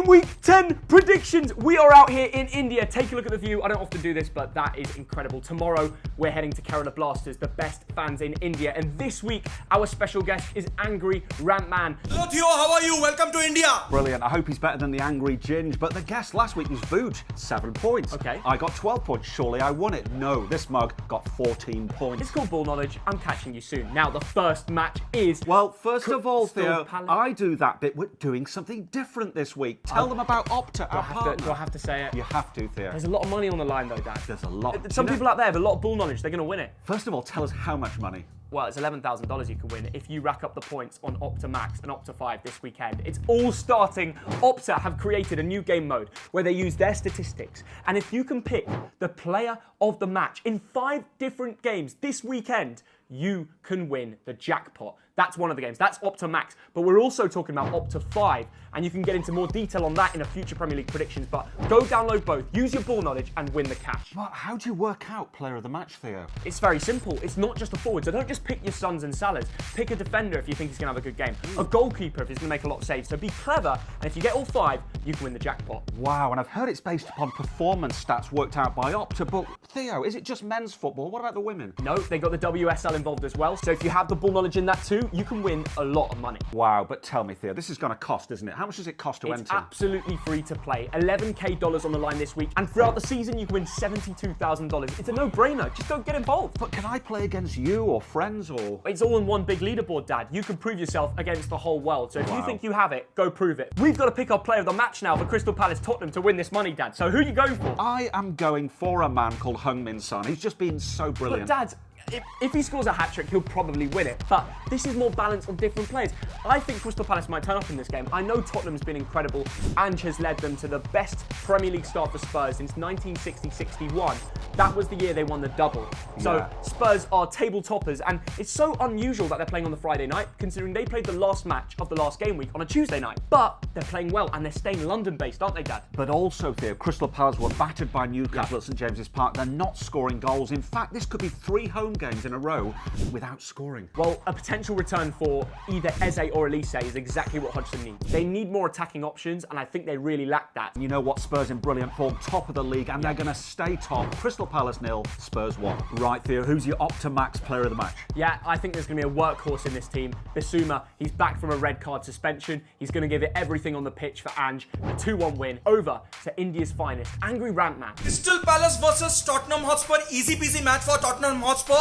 Week 10 predictions. We are out here in India. Take a look at the view. I don't often do this, but that is incredible. Tomorrow, we're heading to Kerala Blasters, the best fans in India. And this week, our special guest is Angry RANTMAN. Hello Theo, how are you? Welcome to India. Brilliant. I hope he's better than the Angry Ginge. But the guest last week was Vooj, 7 points. Okay. I got 12 points. Surely I won it. No, this mug got 14 points. It's called Ball Knowledge. I'm catching you soon. Now, the first match is... Well, first of all, Theo, Palace. I do that bit. We're doing something different this week. Tell them about Opta, our partner. Do I have to say it? You have to, Theo. There's a lot of money on the line, though, Dad. There's a lot. Some people out there have a lot of ball knowledge. They're going to win it. First of all, tell us how much money. Well, it's $11,000 you can win if you rack up the points on Opta Max and Opta 5 this weekend. It's all starting. Opta have created a new game mode where they use their statistics. And if you can pick the player of the match in 5 different games this weekend, you can win the jackpot. That's one of the games. That's Opta Max. But we're also talking about Opta 5, and you can get into more detail on that in a future Premier League predictions. But go download both, use your ball knowledge, and win the cash. Well, how do you work out player of the match, Theo? It's very simple. It's not just a forward. So don't just pick your Sons and Salahs. Pick a defender if you think he's going to have a good game. A goalkeeper if he's going to make a lot of saves. So be clever, and if you get all 5, you can win the jackpot. Wow, and I've heard it's based upon performance stats worked out by Opta. But Theo, is it just men's football? What about the women? No, they got the WSL involved as well. So if you have the ball knowledge in that too, you can win a lot of money. Wow, but tell me, Theo, this is going to cost, isn't it? How much does it cost to It's enter? absolutely free to play. $11,000 on the line this week, and throughout the season you can win $72,000. It's a no-brainer. Just don't get involved. But can I play against you or friends or... It's all in one big leaderboard, Dad. You can prove yourself against the whole world. So if you Wow. think you have it, go prove it. We've got to pick our player of the match now for Crystal Palace Tottenham to win this money, Dad. So who are you going for? I am going for a man called Heung-min Son. He's just been so brilliant. But Dad, if he scores a hat-trick, he'll probably win it. But this is more balanced on different players. I think Crystal Palace might turn up in this game. I know Tottenham's been incredible. Ange has led them to the best Premier League start for Spurs since 1960-61. That was the year they won the double. So Yeah. Spurs are table toppers, and it's so unusual that they're playing on the Friday night, considering they played the last match of the last game week on a Tuesday night. But they're playing well, and they're staying London-based, aren't they, Dad? But also, Theo, Crystal Palace were battered by Newcastle at St James's Park. They're not scoring goals. In fact, this could be 3 home games in a row without scoring. Well, a potential return for either Eze or Elise is exactly what Hodgson needs. They need more attacking options, and I think they really lack that. You know what? Spurs in brilliant form, top of the league, and they're going to stay top. Crystal Palace 0, Spurs 1. Right, Theo, who's your Opta Max player of the match? Yeah, I think there's going to be a workhorse in this team. Bissouma, he's back from a red card suspension. He's going to give it everything on the pitch for Ange. A 2-1 win over to India's finest, Angry RANTMAN. Crystal Palace versus Tottenham Hotspur. Easy peasy match for Tottenham Hotspur.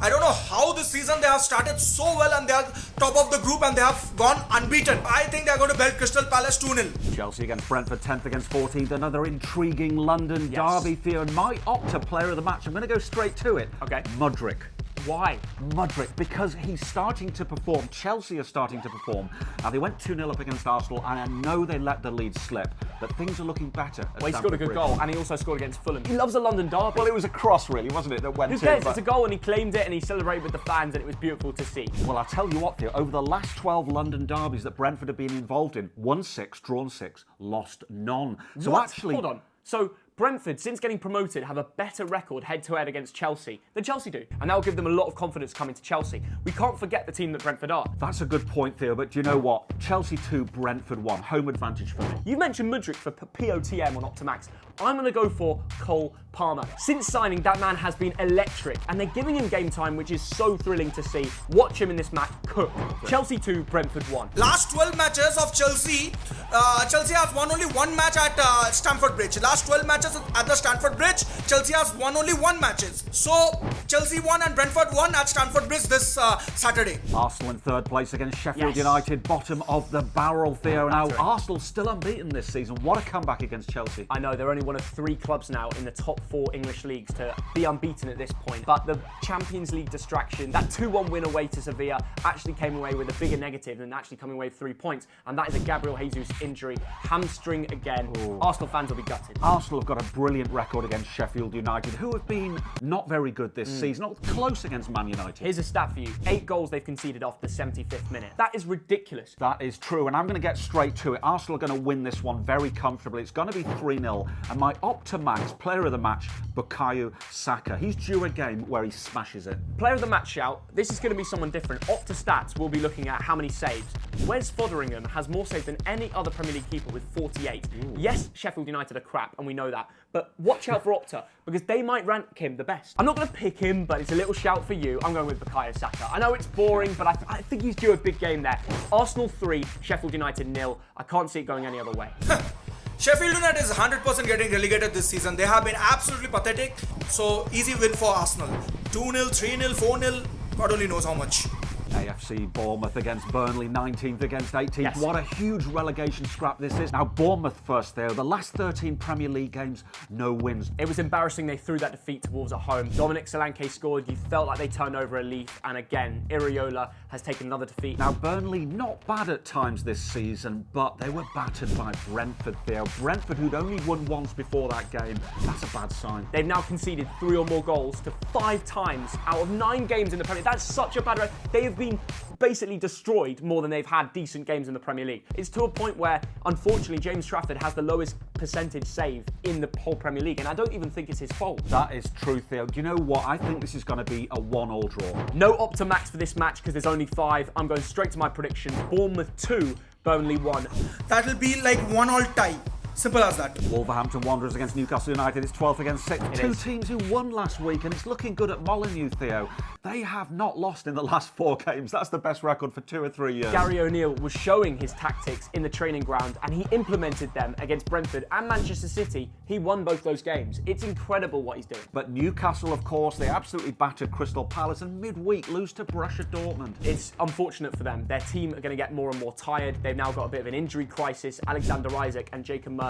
I don't know how this season they have started so well and they are top of the group and they have gone unbeaten. I think they are going to belt Crystal Palace 2-0. Chelsea against Brentford, 10th against 14th. Another intriguing London derby, Theo. And my Opta player of the match, I'm going to go straight to it. Okay. Mudryk. Why? Mudryk, because he's starting to perform. Chelsea are starting to perform. Now, they went 2-0 up against Arsenal, and I know they let the lead slip, but things are looking better. Well, he scored a good goal, and he also scored against Fulham. He loves a London derby. Well, it was a cross, really, wasn't it, that went Who in? cares? but- It's a goal, and he claimed it, and he celebrated with the fans, and it was beautiful to see. Well, I'll tell you what, Theo, over the last 12 London derbies that Brentford have been involved in, won 6, drawn 6, lost none. So What? actually... Hold on. So Brentford, since getting promoted, have a better record head-to-head against Chelsea than Chelsea do. And that will give them a lot of confidence coming to Chelsea. We can't forget the team that Brentford are. That's a good point, Theo, but do you know what? Chelsea 2, Brentford 1. Home advantage for me. You mentioned Mudryk for POTM on Opta Max. I'm going to go for Cole Palmer. Since signing, that man has been electric, and they're giving him game time, which is so thrilling to see. Watch him in this match cook. Chelsea 2, Brentford 1. Last 12 matches of Chelsea, Chelsea has won only 1 match at Stamford Bridge. Last 12 matches at the Stamford Bridge, Chelsea has won only 1 matches. So Chelsea won and Brentford won at Stamford Bridge this Saturday. Arsenal in 3rd place against Sheffield Yes. United, bottom of the barrel, Theo. Now, right. Arsenal still unbeaten this season. What a comeback against Chelsea. I know they're only one of 3 clubs now in the top 4 English leagues to be unbeaten at this point. But the Champions League distraction, that 2-1 win away to Sevilla, actually came away with a bigger negative than actually coming away with 3 points. And that is a Gabriel Jesus injury, hamstring again. Ooh. Arsenal fans will be gutted. Arsenal have got got a brilliant record against Sheffield United, who have been not very good this season, not close against Man United. Here's a stat for you. 8 goals they've conceded off the 75th minute. That is ridiculous. That is true, and I'm going to get straight to it. Arsenal are going to win this one very comfortably. It's going to be 3-0, and my Opta Max player of the match, Bukayo Saka. He's due a game where he smashes it. Player of the match shout. This is going to be someone different. Opta Stats will be looking at how many saves. Wes Foderingham has more saves than any other Premier League keeper with 48. Yes, Sheffield United are crap, and we know that. But watch out for Opta, because they might rank him the best. I'm not going to pick him, but it's a little shout for you. I'm going with Bukayo Saka. I know it's boring, but I think he's due a big game there. Arsenal 3, Sheffield United 0. I can't see it going any other way. Sheffield United is 100% getting relegated this season. They have been absolutely pathetic. So easy win for Arsenal. 2-0, 3-0, 4-0. God only knows how much. AFC Bournemouth against Burnley, 19th against 18th. Yes. What a huge relegation scrap this is. Now, Bournemouth first there. The last 13 Premier League games, no wins. It was embarrassing they threw that defeat to Wolves at home. Dominic Solanke scored. You felt like they turned over a leaf. And again, Iriola has taken another defeat. Now, Burnley, not bad at times this season, but they were battered by Brentford there. Brentford, who'd only won once before that game. That's a bad sign. They've now conceded 3 or more goals to 5 times out of 9 games in the Premier League. That's such a bad rate. They have been basically destroyed more than they've had decent games in the Premier League. It's to a point where, unfortunately, James Trafford has the lowest percentage save in the whole Premier League, and I don't even think it's his fault. That is true, Theo. Do you know what? I think this is going to be a 1-1 draw. No Opta Max for this match because there's only 5. I'm going straight to my predictions. Bournemouth 2, Burnley 1. That'll be like 1-1 tie. Simple as that. Wolverhampton Wanderers against Newcastle United. It's 12th against 6th. Two teams who won last week, and it's looking good at Molineux, Theo. They have not lost in the last 4 games. That's the best record for 2 or 3 years. Gary O'Neill was showing his tactics in the training ground, and he implemented them against Brentford and Manchester City. He won both those games. It's incredible what he's doing. But Newcastle, of course, they absolutely battered Crystal Palace, and midweek lose to Borussia Dortmund. It's unfortunate for them. Their team are going to get more and more tired. They've now got a bit of an injury crisis. Alexander Isak and Jacob Murphy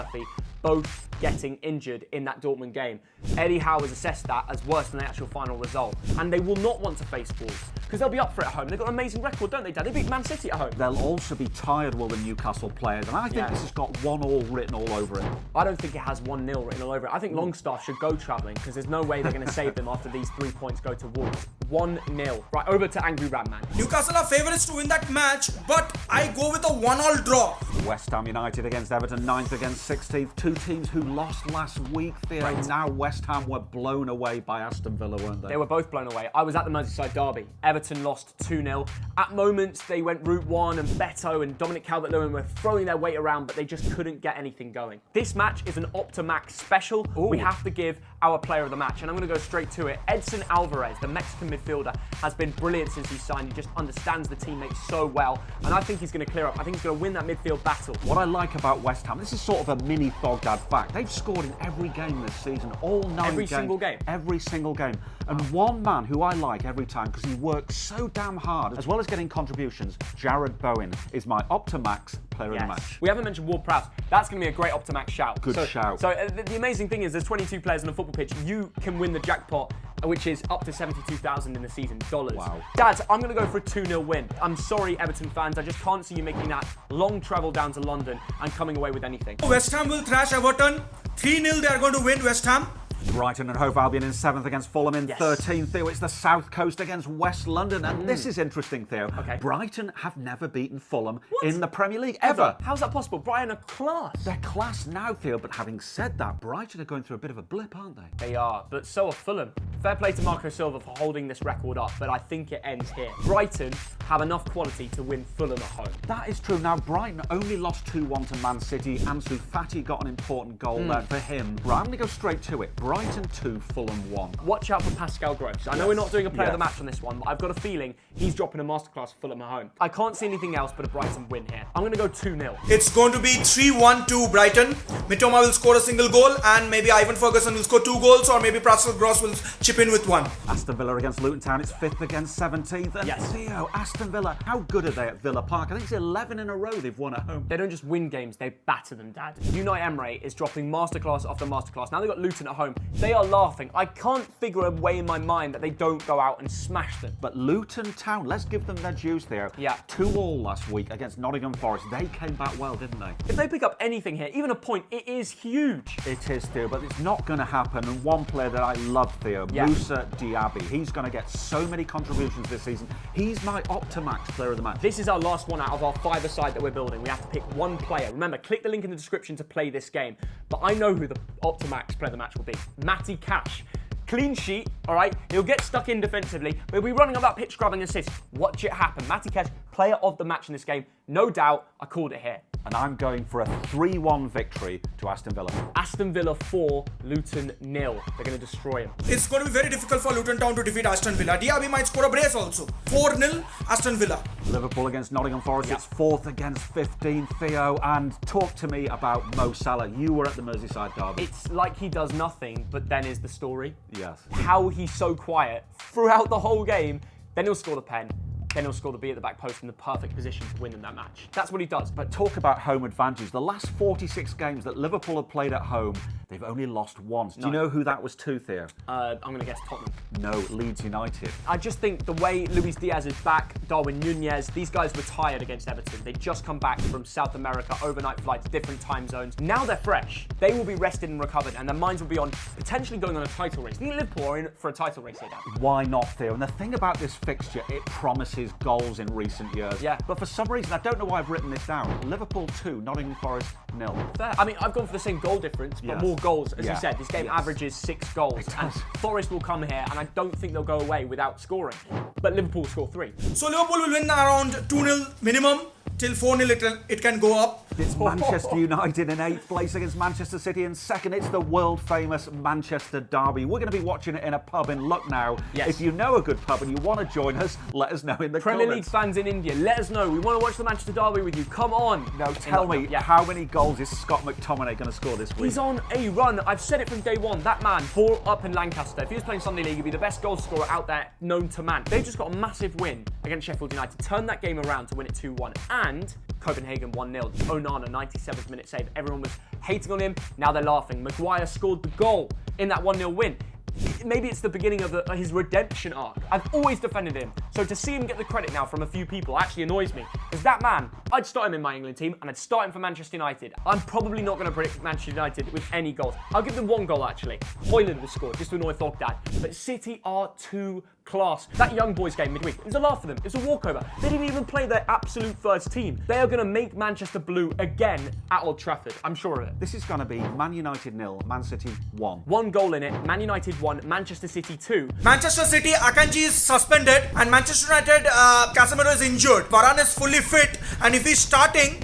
both getting injured in that Dortmund game. Eddie Howe has assessed that as worse than the actual final result. And they will not want to face Wolves because they'll be up for it at home. They've got an amazing record, don't they, Dad? They beat Man City at home. They'll also be tired, will the Newcastle players, and I think this has got 1-1 written all over it. I don't think it has 1-0 written all over it. I think Longstaff should go travelling because there's no way they're going to save them after these 3 points go to Wolves. 1-0. Right, over to Angry RANTMAN. Newcastle are favourites to win that match, but I go with a 1-1 draw. West Ham United against Everton, 9th against 16th. 2 teams who lost last week, Theo. Right. Now West Ham were blown away by Aston Villa, weren't they? They were both blown away. I was at the Merseyside derby. Everton lost 2-0. At moments, they went Route 1 and Beto and Dominic Calvert-Lewin were throwing their weight around, but they just couldn't get anything going. This match is an Opta Max special. Ooh. We have to give our player of the match, and I'm going to go straight to it. Edson Alvarez, the Mexican midfielder, has been brilliant since he signed. He just understands the teammates so well, and I think he's going to clear up. I think he's going to win that midfield battle. What I like about West Ham, this is sort of a mini Thog Dad fact. They've scored in every game this season, all 9 Every games. single game? Every single game. And one man who I like every time because he works so damn hard, as well as getting contributions, Jared Bowen, is my Opta Max player of the match. We haven't mentioned Ward-Prowse. That's going to be a great Opta Max shout. Good shout. So the amazing thing is there's 22 players on a football pitch. You can win the jackpot, which is up to $72,000 in the season, dollars. Wow. Dad, I'm going to go for a 2-0 win. I'm sorry, Everton fans. I just can't see you making that long travel down to London and coming away with anything. West Ham will thrash Everton. 3-0 they are going to win, West Ham. Brighton and Hove Albion in 7th against Fulham in 13th, Theo. It's the South Coast against West London. And this is interesting, Theo. Okay. Brighton have never beaten Fulham in the Premier League, ever. How's that possible? Brighton are class. They're class now, Theo, but having said that, Brighton are going through a bit of a blip, aren't they? They are, but so are Fulham. Fair play to Marco Silva for holding this record up, but I think it ends here. Brighton have enough quality to win Fulham at home. That is true. Now, Brighton only lost 2-1 to Man City. Ansu Fati got an important goal there for him. Right, I'm going to go straight to it. Brighton 2, Fulham 1. Watch out for Pascal Gross. I know we're not doing a player of the match on this one, but I've got a feeling he's dropping a masterclass for Fulham at home. I can't see anything else but a Brighton win here. I'm going to go 2-0. It's going to be 3-1 to Brighton. Mitoma will score a single goal, and maybe Ivan Ferguson will score 2 goals, or maybe Pascal Gross will chip in with 1. Aston Villa against Luton Town. It's 5th against 17th. And Theo, Aston Villa, how good are they at Villa Park? I think it's 11 in a row they've won at home. They don't just win games, they batter them, Dad. Unai Emery is dropping masterclass after masterclass. Now they've got Luton at home. They are laughing. I can't figure a way in my mind that they don't go out and smash them. But Luton Town, let's give them their dues, Theo. 2-2 last week against Nottingham Forest. They came back well, didn't they? If they pick up anything here, even a point, It is huge. It is, Theo, but it's not going to happen. And one player that I love, Theo, Yeah. Moussa Diaby. He's going to get so many contributions this season. He's my Opta Max player of the match. This is our last one out of our five-a-side that we're building. We have to pick one player. Remember, click the link in the description to play this game. But I know who the Opta Max player of the match will be. Matty Cash. Clean sheet, all right? He'll get stuck in defensively, but he'll be running about pitch grabbing assists. Watch it happen. Matty Cash, player of the match in this game. No doubt, I called it here. And I'm going for a 3-1 victory to Aston Villa. Aston Villa 4, Luton 0. They're going to destroy him. It's going to be very difficult for Luton Town to defeat Aston Villa. Diaby might score a brace also. 4-0 Aston Villa. Liverpool against Nottingham Forest. It's 4th against 15, Theo. And talk to me about Mo Salah. You were at the Merseyside derby. It's like he does nothing, but then is the story. Yes. How he's so quiet throughout the whole game, then he'll score the pen. Then he'll score the B at the back post in the perfect position to win in that match. That's what he does. But talk about home advantage. The last 46 games that Liverpool have played at home, they've only lost once. Do you know who that was to, Theo? I'm going to guess Tottenham. No, Leeds United. I just think the way Luis Diaz is back, Darwin Nunez, these guys were tired against Everton. They just come back from South America, overnight flights, different time zones. Now they're fresh. They will be rested and recovered, and their minds will be on potentially going on a title race. I think Liverpool are in for a title race here, Dan. Why not, Theo? And the thing about this fixture, it promises goals in recent years. Yeah. But for some reason, I don't know why I've written this down. Liverpool 2, Nottingham Forest 0. Fair. I mean, I've gone for the same goal difference, but Yes. more goals. As you Yeah. said, this game averages 6 goals. And Forest will come here, and I don't think they'll go away without scoring. But Liverpool will score 3. So Liverpool will win around 2-0 minimum. Till 4-0 it can go up. It's Manchester United in 8th place against Manchester City in 2nd. It's the world-famous Manchester derby. We're going to be watching it in a pub in Lucknow. Yes. If you know a good pub and you want to join us, let us know in the Premier League comments. fans in India, let us know. We want to watch the Manchester derby with you. Come on. Now, tell me, how many goals is Scott McTominay going to score this week? He's on a run. I've said it from day one. That man, ball up in Lancaster. If he was playing Sunday League, he'd be the best goal scorer out there known to man. They've just got a massive win against Sheffield United. Turned that game around to win it 2-1. And Copenhagen 1-0. Onana, 97th minute save. Everyone was hating on him. Now they're laughing. Maguire scored the goal in that 1-0 win. Maybe it's the beginning of his redemption arc. I've always defended him. So to see him get the credit now from a few people actually annoys me. Because that man, I'd start him in my England team and I'd start him for Manchester United. I'm probably not going to predict Manchester United with any goals. I'll give them 1 goal actually. Hoyland will score just to annoy Thogdad. But City are too class. That young boys game midweek, it was a laugh for them. It was a walkover. They didn't even play their absolute first team. They are going to make Manchester blue again at Old Trafford. I'm sure of it. This is going to be Man United 0, Man City 1. 1 goal in it. Man United 1, Manchester City 2. Manchester City, Akanji is suspended, and Manchester United, Casemiro is injured. Varane is fully fit, and if he's starting,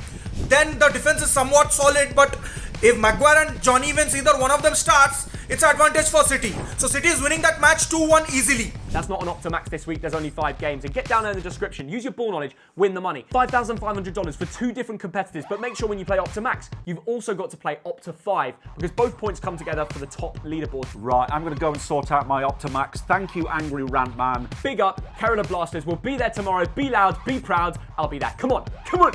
then the defense is somewhat solid. But if Maguire and John Evans, either one of them starts, it's an advantage for City. So City is winning that match 2-1 easily. That's not an Opta Max this week. There's only 5 games. And get down there in the description. Use your ball knowledge. Win the money. $5,500 for 2 different competitors. But make sure when you play Opta Max, you've also got to play Opta 5 because both points come together for the top leaderboard. Right, I'm going to go and sort out my Opta Max. Thank you, Angry Rantman. Big up. Kerala Blasters will be there tomorrow. Be loud. Be proud. I'll be there. Come on. Come on.